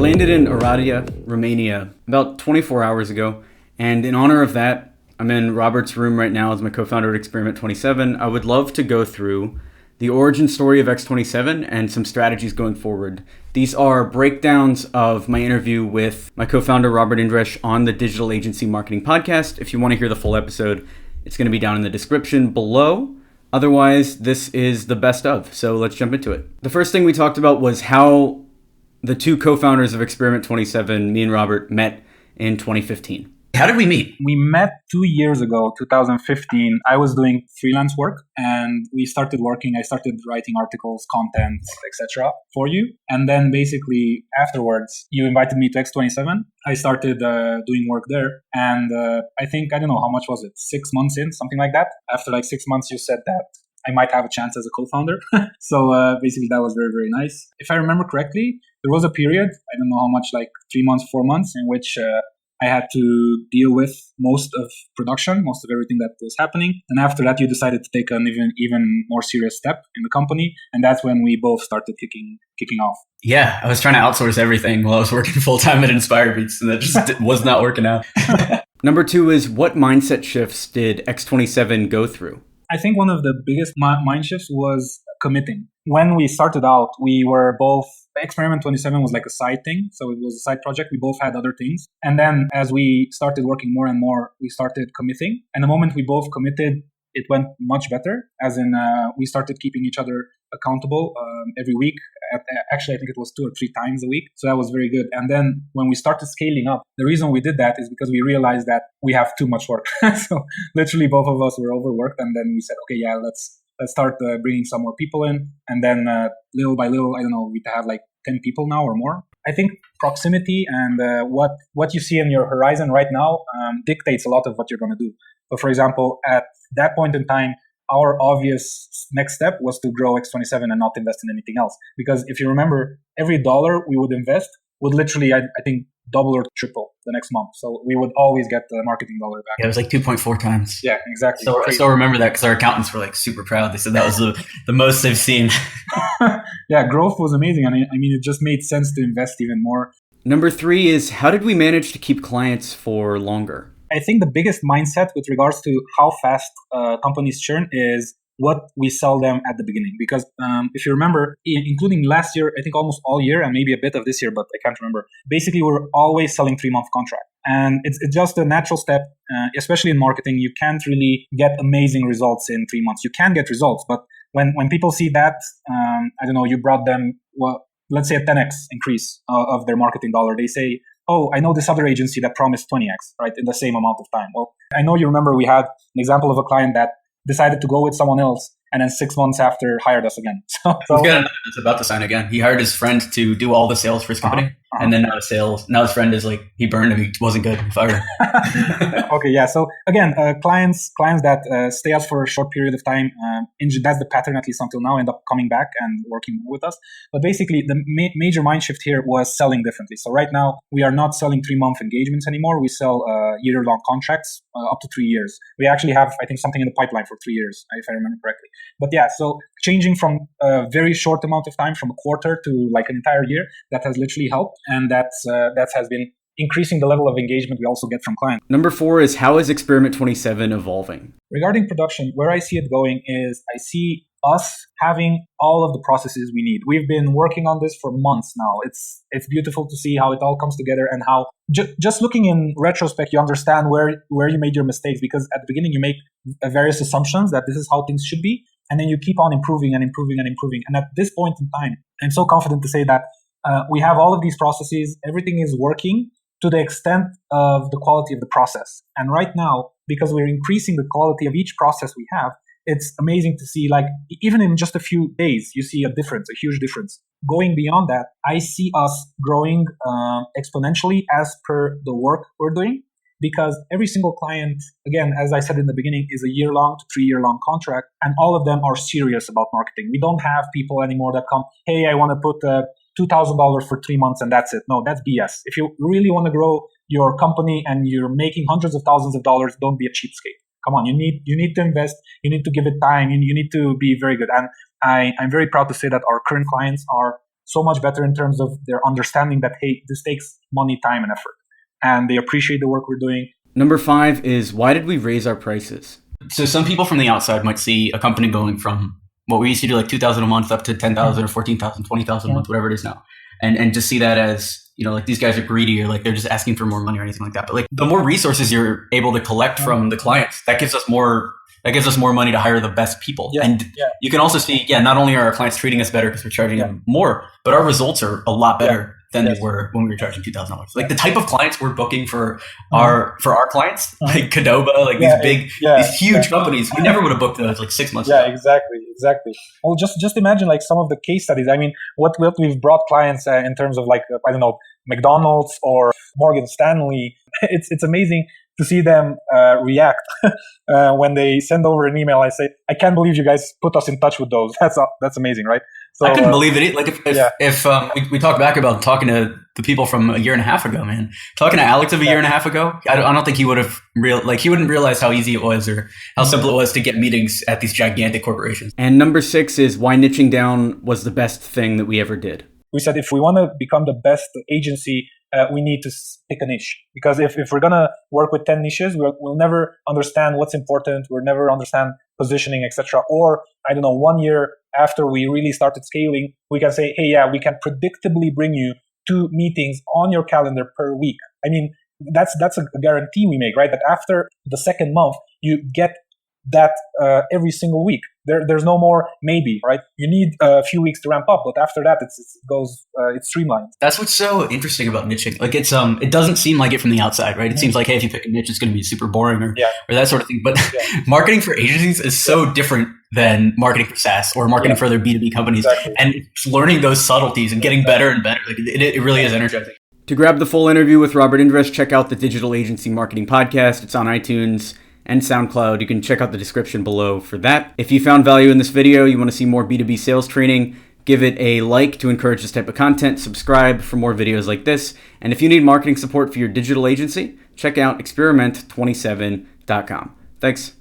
landed in Oradea, Romania, about 24 hours ago, and in honor of that, I'm in Robert's room right now as my co-founder at Experiment 27. I would love to go through the origin story of X27 and some strategies going forward. These are breakdowns of my interview with my co-founder, Robert Indries, on the Digital Agency Marketing Podcast. If you want to hear the full episode, it's going to be down in the description below. Otherwise, this is the best of, so let's jump into it. The first thing we talked about was how the two co-founders of Experiment 27, me and Robert, met in 2015. How did we meet? We met 2 years ago, 2015. I was doing freelance work and we started working. I started writing articles, content, etc. for you. And then basically afterwards, you invited me to X27. I started doing work there. And I think, I don't know, how much was it? 6 months in, something like that. After like 6 months, you said that I might have a chance as a co-founder. So basically that was very, very nice. If I remember correctly, there was a period, I don't know how much, like 3 months, 4 months, in which I had to deal with most of production, most of everything that was happening. And after that, you decided to take an even more serious step in the company. And that's when we both started kicking off. Yeah, I was trying to outsource everything while I was working full-time at Inspire Beats, and that just was not working out. Number two is, what mindset shifts did X27 go through? I think one of the biggest mind shifts was committing. When we started out, we were both, Experiment 27 was like a side thing. So it was a side project. We both had other things. And then as we started working more and more, we started committing. And the moment we both committed, it went much better. As in, we started keeping each other accountable every week. Actually, I think it was 2 or 3 times a week. So that was very good. And then when we started scaling up, the reason we did that is because we realized that we have too much work. So literally both of us were overworked. And then we said, okay, yeah, let's start bringing some more people in. And then little by little, I don't know, we have like 10 people now or more. I think proximity and what you see in your horizon right now dictates a lot of what you're going to do. So for example, at that point in time, our obvious next step was to grow X27 and not invest in anything else. Because if you remember, every dollar we would invest would literally, I think, double or triple the next month. So we would always get the marketing dollar back. Yeah, it was like 2.4 times. Yeah, exactly. So I still remember that because our accountants were like super proud. They said that was the most they've seen. Yeah, growth was amazing. And I mean, it just made sense to invest even more. Number 3 is, how did we manage to keep clients for longer? I think the biggest mindset with regards to how fast companies churn is what we sell them at the beginning. Because if you remember, including last year, I think almost all year and maybe a bit of this year, but I can't remember. Basically, we're always selling 3-month contract. And it's just a natural step, especially in marketing. You can't really get amazing results in 3 months. You can get results, but when people see that, I don't know, you brought them, well, let's say a 10x increase of their marketing dollar. They say, oh, I know this other agency that promised 20x, right, in the same amount of time. Well, I know you remember we had an example of a client that decided to go with someone else and then 6 months after hired us again. So it's about to sign again. He hired his friend to do all the sales for his company. And then now his friend is like, he burned him. He wasn't good. Fired. Okay. Yeah. So again, clients that stay us for a short period of time, that's the pattern, at least until now, end up coming back and working with us. But basically the major mind shift here was selling differently. So right now we are not selling 3-month engagements anymore. We sell year-long contracts up to 3 years. We actually have, I think, something in the pipeline for 3 years, if I remember correctly. But yeah, so changing from a very short amount of time, from a quarter to like an entire year, that has literally helped. And that has been increasing the level of engagement we also get from clients. Number 4 is, how is Experiment 27 evolving? Regarding production, where I see it going is I see us having all of the processes we need. We've been working on this for months now. It's beautiful to see how it all comes together and how just looking in retrospect, you understand where you made your mistakes, because at the beginning you make various assumptions that this is how things should be. And then you keep on improving and improving and improving. And at this point in time, I'm so confident to say that we have all of these processes. Everything is working to the extent of the quality of the process. And right now, because we're increasing the quality of each process we have, it's amazing to see, like, even in just a few days, you see a difference, a huge difference. Going beyond that, I see us growing exponentially as per the work we're doing. Because every single client, again, as I said in the beginning, is a year-long to 3-year-long contract, and all of them are serious about marketing. We don't have people anymore that come, hey, I want to put $2,000 for 3 months and that's it. No, that's BS. If you really want to grow your company and you're making hundreds of thousands of dollars, don't be a cheapskate. Come on, you need to invest. You need to give it time. You need to be very good. And I'm very proud to say that our current clients are so much better in terms of their understanding that, hey, this takes money, time, and effort. And they appreciate the work we're doing. Number 5 is, why did we raise our prices? So some people from the outside might see a company going from what we used to do like $2,000 a month up to $10,000 or $14,000, $20,000 a month, whatever it is now. And just see that as, like these guys are greedy or like they're just asking for more money or anything like that. But like the more resources you're able to collect from the clients, that gives us more money to hire the best people. And you can also see, not only are our clients treating us better because we're charging them more, but our results are a lot better than they were when we were charging $2,000. Like the type of clients we're booking for our clients, like Qdoba, like these huge companies, we never would have booked those like 6 months ago. Exactly. Well, just imagine like some of the case studies. I mean, what we've brought clients in terms of like, I don't know, McDonald's or Morgan Stanley. It's amazing to see them react when they send over an email. I say, I can't believe you guys put us in touch with those. That's amazing, right? So, I couldn't believe it. Like if we talk back about talking to the people from a year and a half ago, man, talking to Alex of a year and a half ago, I don't think he would have he wouldn't realize how easy it was or how simple it was to get meetings at these gigantic corporations. And number 6 is why niching down was the best thing that we ever did. We said if we want to become the best agency, we need to pick a niche. Because if we're going to work with 10 niches, we'll never understand what's important. We'll never understand positioning, etc. Or, I don't know, 1 year after we really started scaling, we can say, hey, we can predictably bring you 2 meetings on your calendar per week. I mean, that's a guarantee we make, right? That after the second month, you get that every single week. There's no more maybe, right? You need a few weeks to ramp up, but after that, it's streamlined. That's what's so interesting about niching. Like it doesn't seem like it from the outside, right? It seems like, hey, if you pick a niche, it's going to be super boring or that sort of thing. But marketing for agencies is so different than marketing for SaaS or marketing for other B2B companies. Exactly. And learning those subtleties and getting better and better. Like it really is energizing. To grab the full interview with Robert Indries, check out the Digital Agency Marketing Podcast. It's on iTunes and SoundCloud. You can check out the description below for that. If you found value in this video, you want to see more B2B sales training, give it a like to encourage this type of content, subscribe for more videos like this, and if you need marketing support for your digital agency, check out experiment27.com. Thanks.